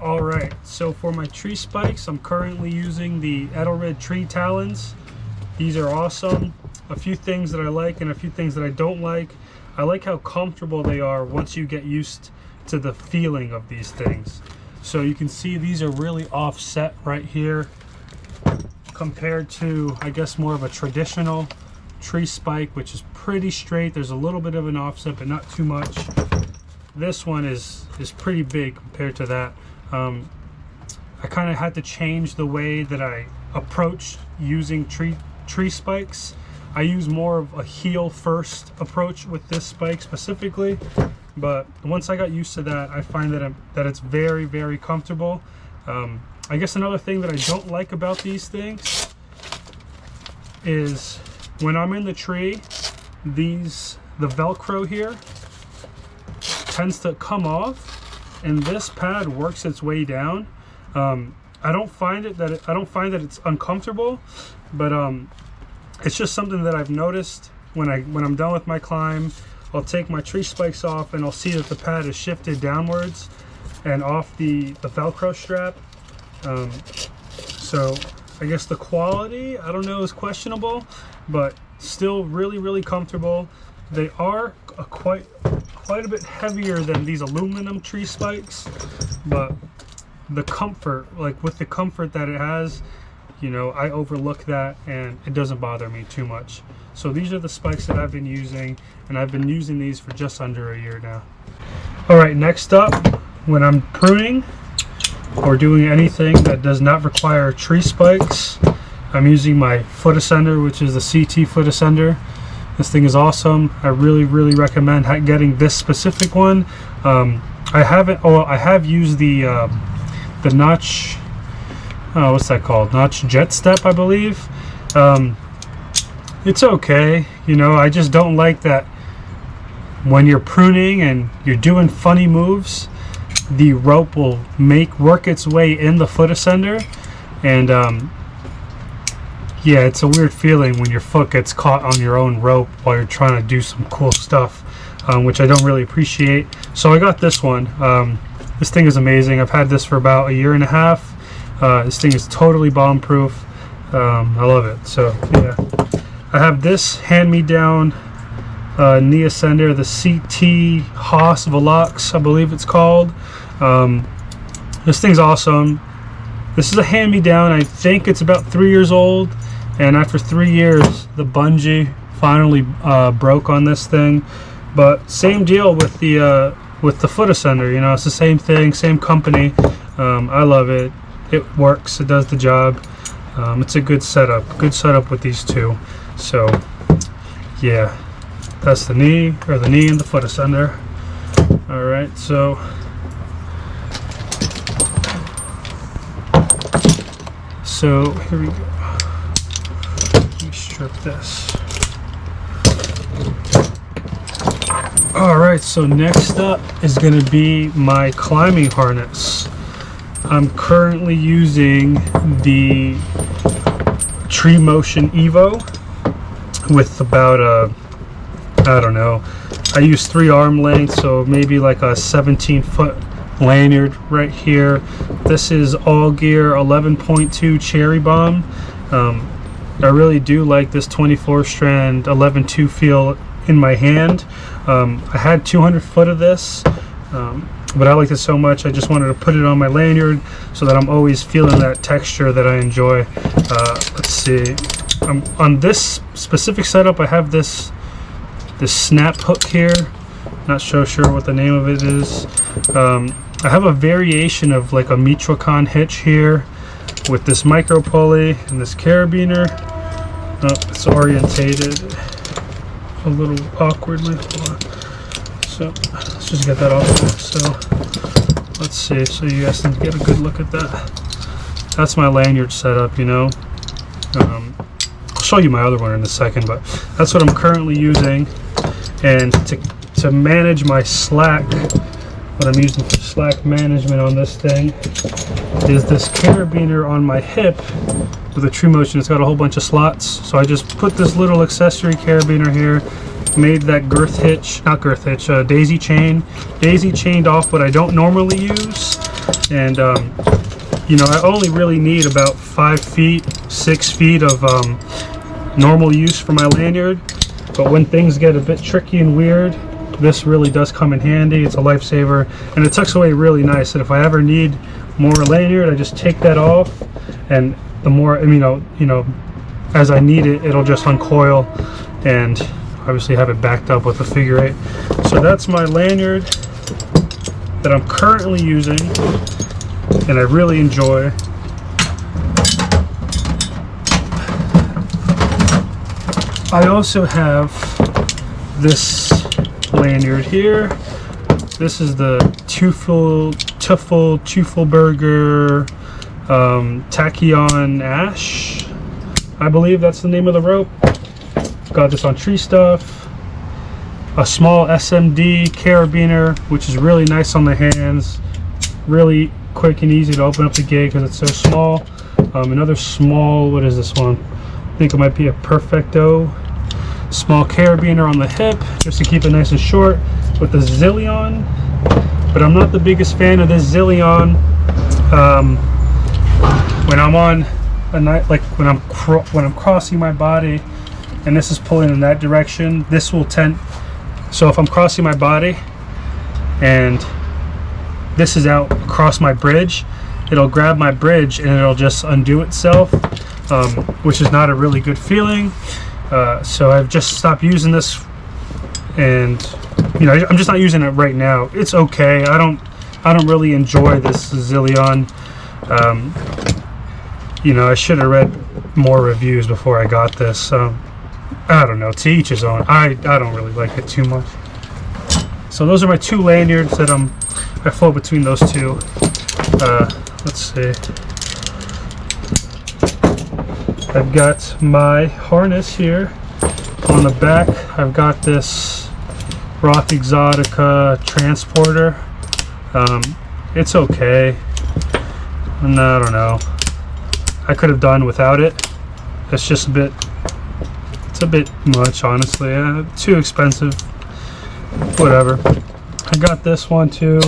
All right, so for my tree spikes, I'm currently using the Edelred tree talons. These are awesome. A few things that I like and a few things that I don't like. I like how comfortable they are once you get used to the feeling of these things. So you can see these are really offset right here compared to, I guess, more of a traditional tree spike, which is pretty straight. There's a little bit of an offset, but not too much. This one is pretty big compared to that. I kind of had to change the way that I approach using tree spikes. I use more of a heel first approach with this spike specifically, but once I got used to that, I find that it's very, very comfortable. I guess another thing that I don't like about these things is when I'm in the tree, the Velcro here tends to come off, and this pad works its way down. I don't find that it's uncomfortable, but it's just something that I've noticed when I'm done with my climb. I'll take my tree spikes off and I'll see that the pad is shifted downwards and off the Velcro strap. So I guess the quality, I don't know, is questionable, but still really, really comfortable. They are quite a bit heavier than these aluminum tree spikes, but the comfort, like with the comfort that it has, you know, I overlook that and it doesn't bother me too much. So these are the spikes that I've been using, and I've been using these for just under a year now. All right, next up, when I'm pruning or doing anything that does not require tree spikes, I'm using my foot ascender, which is the CT foot ascender. This thing is awesome. I really, really recommend getting this specific one. I have used the Notch, what's that called? Notch Jet Step, I believe. It's okay, you know. I just don't like that when you're pruning and you're doing funny moves, the rope will work its way in the foot ascender, and yeah, it's a weird feeling when your foot gets caught on your own rope while you're trying to do some cool stuff, which I don't really appreciate. So I got this one. This thing is amazing. I've had this for about a year and a half. This thing is totally bomb-proof. I love it. So yeah, I have this hand-me-down knee ascender, the CT Haas Velox, I believe it's called. This thing's awesome. This is a hand-me-down. I think it's about 3 years old, and after 3 years, the bungee finally broke on this thing. But same deal with the foot ascender. You know, it's the same thing, same company. I love it. It works. It does the job. It's a good setup. Good setup with these two. So yeah, that's the knee and the foot ascender. All right, so here we go. Let me strip this. All right, so next up is going to be my climbing harness. I'm currently using the Tree Motion Evo with about I don't know, I use 3 arm lengths, so maybe like a 17-foot lanyard right here. This is All Gear 11.2 Cherry Bomb. I really do like this 24 strand 11.2 feel in my hand. I had 200 foot of this, but I liked it so much I just wanted to put it on my lanyard so that I'm always feeling that texture that I enjoy. Let's see, on this specific setup I have this snap hook here. Not so sure what the name of it is. I have a variation of like a Michoacan hitch here with this micro pulley and this carabiner. Oh, it's orientated a little awkwardly. Hold on. So let's just get that off there. So let's see, so you guys can get a good look at that. That's my lanyard setup, you know. I'll show you my other one in a second, but that's what I'm currently using. And to manage my slack, what I'm using for slack management on this thing is this carabiner on my hip with a Tree Motion. It's got a whole bunch of slots, so I just put this little accessory carabiner here, made that daisy chained off what I don't normally use, And you know, I only really need about 5 feet, 6 feet of normal use for my lanyard. But when things get a bit tricky and weird, this really does come in handy. It's a lifesaver, and it tucks away really nice. And if I ever need more lanyard, I just take that off, and the more, you know, as I need it, it'll just uncoil, and obviously have it backed up with a figure 8. So that's my lanyard that I'm currently using, and I really enjoy. I also have this lanyard here. This is the Teufelberger Tachyon Ash. I believe that's the name of the rope. Got this on Tree Stuff. A small SMD carabiner, which is really nice on the hands. Really quick and easy to open up the gate because it's so small. Another small, what is this one? I think it might be a Perfecto. Small carabiner on the hip, just to keep it nice and short, with the Zillion. But I'm not the biggest fan of this Zillion. When I'm on a night, like when I'm crossing my body, and this is pulling in that direction, this will tend. So if I'm crossing my body, and this is out across my bridge, it'll grab my bridge and it'll just undo itself, which is not a really good feeling. So I've just stopped using this, and you know, I'm just not using it right now. It's okay. I don't really enjoy this Zillion. You know, I should have read more reviews before I got this. I don't know, to each his own. I don't really like it too much. So those are my 2 lanyards that I float between those 2. Let's see. I've got my harness here. On the back, I've got this Rock Exotica transporter. It's okay. And I don't know. I could have done without it. It's just it's a bit much, honestly. Too expensive. Whatever. I got this one too.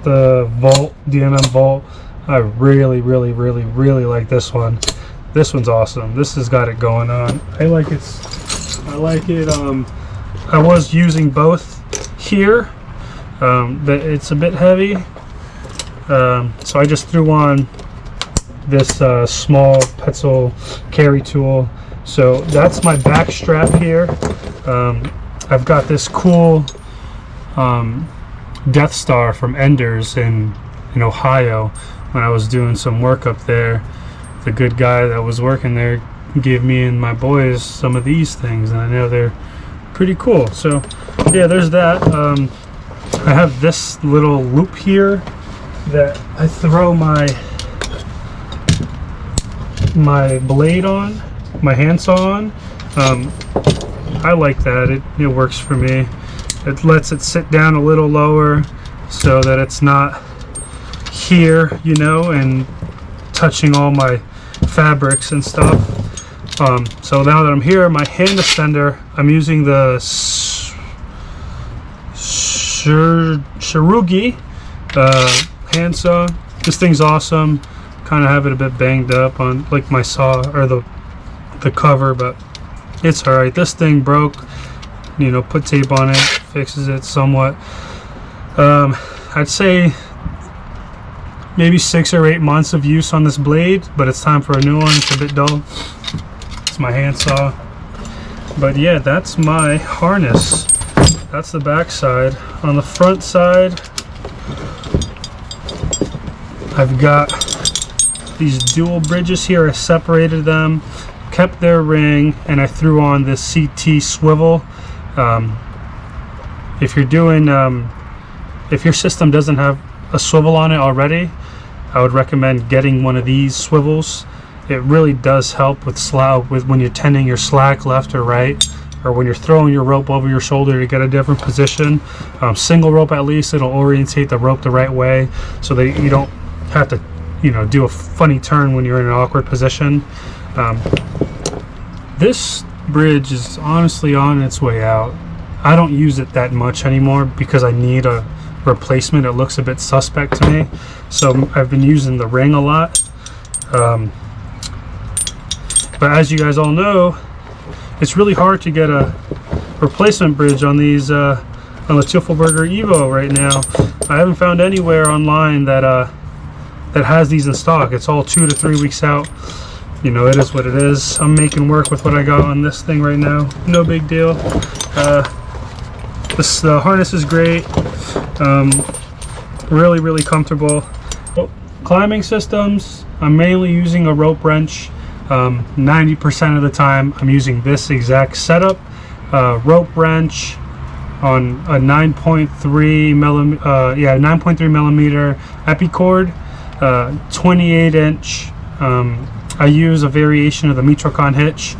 The Volt, DMM Volt. I really like this one. This one's awesome. This has got it going on. I like it. I was using both here, but it's a bit heavy. So I just threw on this small Petzl carry tool. So that's my back strap here. I've got this cool Death Star from Enders in Ohio. When I was doing some work up there, the good guy that was working there gave me and my boys some of these things, and I know they're pretty cool. So yeah, there's that. I have this little loop here that I throw my blade on, my handsaw on. I like that. It works for me. It lets it sit down a little lower so that it's not here, you know, and touching all my fabrics and stuff. So now that I'm here, my hand extender, I'm using the Shirugi handsaw. This thing's awesome. Kind of have it a bit banged up on like my saw or the cover, but it's alright. This thing broke, you know, put tape on it, fixes it somewhat. I'd say maybe 6 or 8 months of use on this blade, but it's time for a new one. It's a bit dull. It's my handsaw. But yeah, that's my harness. That's the back side. On the front side, I've got these dual bridges here. I separated them, kept their ring, and I threw on this CT swivel. If you're doing, if your system doesn't have a swivel on it already, I would recommend getting one of these swivels. It really does help with when you're tending your slack left or right, or when you're throwing your rope over your shoulder to get a different position. Single rope, at least, it'll orientate the rope the right way so that you don't have to, you know, do a funny turn when you're in an awkward position. This bridge is honestly on its way out. I don't use it that much anymore because I need a replacement. It looks a bit suspect to me, so I've been using the ring a lot. But as you guys all know, it's really hard to get a replacement bridge on these on the Teufelberger Evo right now. I haven't found anywhere online that that has these in stock. It's all 2 to 3 weeks out. You know, it is what it is. I'm making work with what I got on this thing right now. No big deal. The harness is great. Really comfortable. Climbing systems, I'm mainly using a rope wrench. 90% of the time I'm using this exact setup. Rope wrench on a 9.3 millimeter epicord, 28 inch. I use a variation of the Mitrocon hitch.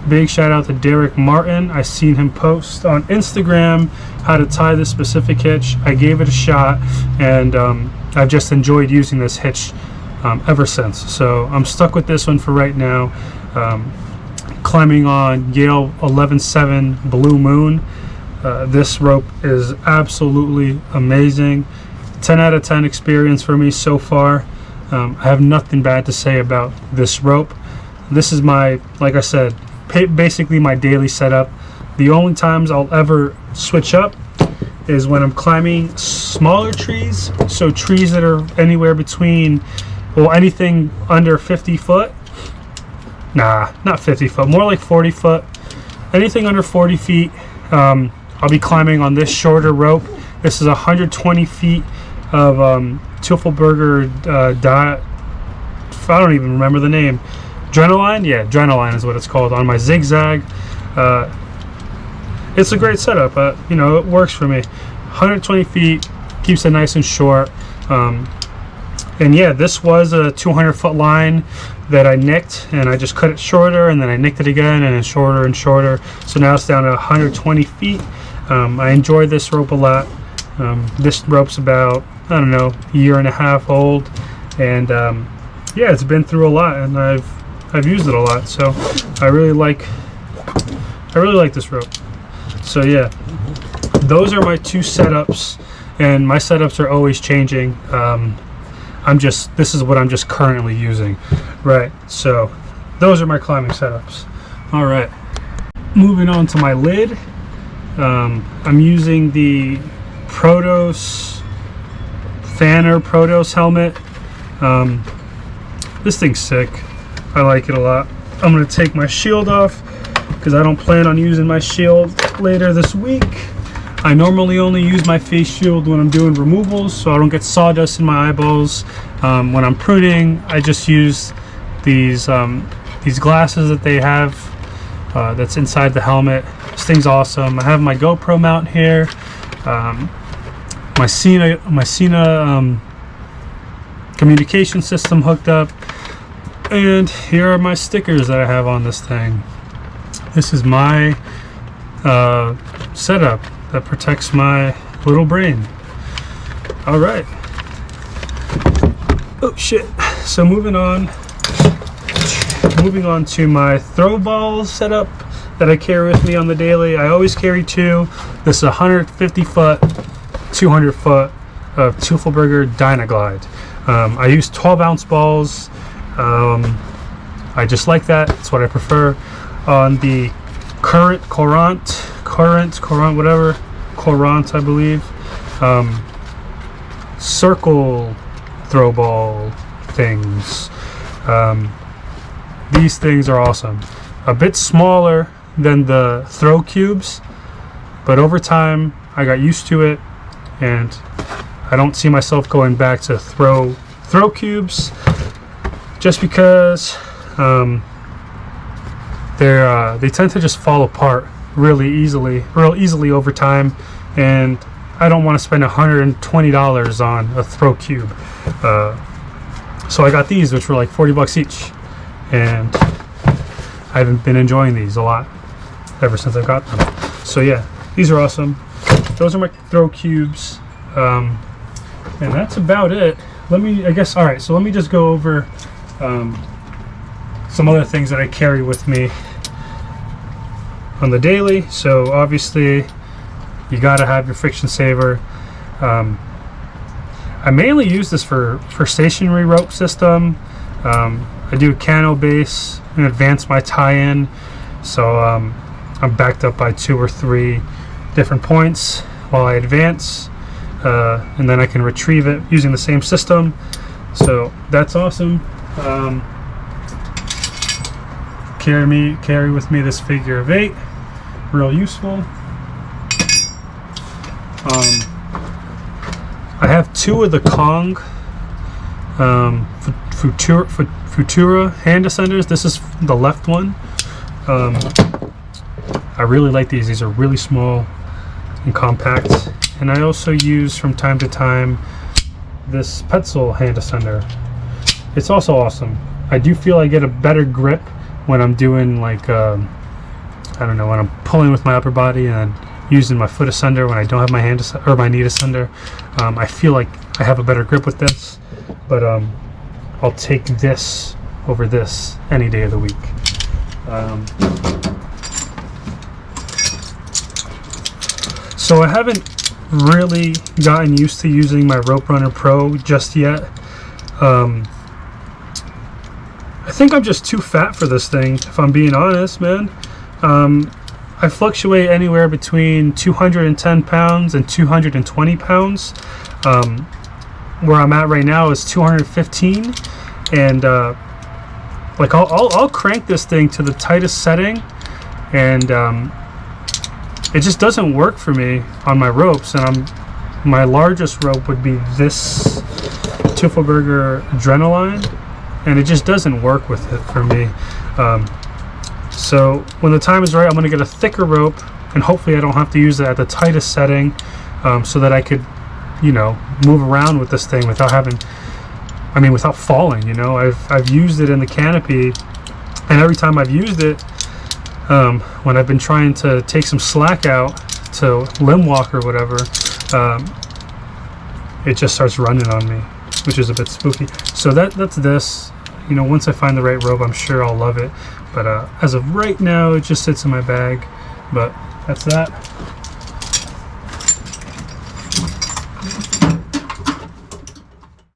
Big shout out to Derek Martin. I seen him post on Instagram how to tie this specific hitch. I gave it a shot, and I've just enjoyed using this hitch ever since. So I'm stuck with this one for right now. Climbing on Yale 11.7 Blue Moon. This rope is absolutely amazing. 10 out of 10 experience for me so far. I have nothing bad to say about this rope. This is my, like I said, basically my daily setup. The only times I'll ever switch up is when I'm climbing smaller trees. So trees that are anywhere between, well, anything under 50 foot. Nah, not 50 foot, more like 40 foot. Anything under 40 feet, I'll be climbing on this shorter rope. This is 120 feet of Teufelberger I don't even remember the name. Adrenaline? Yeah, Adrenaline is what it's called, on my zigzag. It's a great setup. You know, it works for me. 120 feet, keeps it nice and short. And yeah, this was a 200-foot line that I nicked, and I just cut it shorter, and then I nicked it again, and then shorter and shorter. So now it's down to 120 feet. I enjoy this rope a lot. This rope's about, I don't know, a year and a half old, and yeah, it's been through a lot, and I've used it a lot. So I really like this rope. So yeah, those are my two setups, and my setups are always changing. This is what I'm just currently using, right? So those are my climbing setups. All right, moving on to my lid. I'm using the Protos Fanner Protos helmet. This thing's sick. I like it a lot. I'm gonna take my shield off because I don't plan on using my shield later this week. I normally only use my face shield when I'm doing removals, so I don't get sawdust in my eyeballs. When I'm pruning, I just use these glasses that they have that's inside the helmet. This thing's awesome. I have my GoPro mount here, my Sena communication system hooked up, and here are my stickers that I have on this thing. This is my setup that protects my little brain. All right. Oh shit. So moving on to my throw ball setup that I carry with me on the daily. I always carry two. This is 150 foot, 200 foot of Teufelberger Dynaglide. I use 12-ounce balls. I just like that. It's what I prefer. On the Courant, I believe. Circle throw ball things. These things are awesome. A bit smaller than the throw cubes, but over time I got used to it, and I don't see myself going back to throw cubes, just because they tend to just fall apart real easily over time, and I don't want to spend $120 on a throw cube. So I got these, which were like 40 bucks each, and I've been enjoying these a lot ever since I've got them. So yeah, these are awesome. Those are my throw cubes, and that's about it. All right, so let me just go over some other things that I carry with me on the daily. So obviously you gotta have your friction saver. I mainly use this for stationary rope system. I do a cano base and advance my tie-in, so I'm backed up by 2 or 3 different points while I advance, and then I can retrieve it using the same system. So that's awesome. Carry with me this figure of 8, real useful. I have 2 of the Kong Futura hand ascenders. This is the left one. I really like these. These are really small and compact. And I also use from time to time this Petzl hand ascender. It's also awesome. I do feel I get a better grip when I'm doing like I don't know, when I'm pulling with my upper body and using my foot ascender when I don't have my hand or my knee ascender. I feel like I have a better grip with this, but I'll take this over this any day of the week. So I haven't really gotten used to using my Rope Runner Pro just yet. I think I'm just too fat for this thing, if I'm being honest, man. I fluctuate anywhere between 210 pounds and 220 pounds. Where I'm at right now is 215, and like I'll crank this thing to the tightest setting, and it just doesn't work for me on my ropes. And my largest rope would be this Teufelberger Adrenaline, and it just doesn't work with it for me. So when the time is right, I'm going to get a thicker rope, and hopefully I don't have to use it at the tightest setting, so that I could, you know, move around with this thing without without falling. You know, I've used it in the canopy, and every time I've used it, when I've been trying to take some slack out to limb walk or whatever, it just starts running on me, which is a bit spooky. So that's this. You know, once I find the right rope, I'm sure I'll love it. But as of right now, it just sits in my bag. But that's that.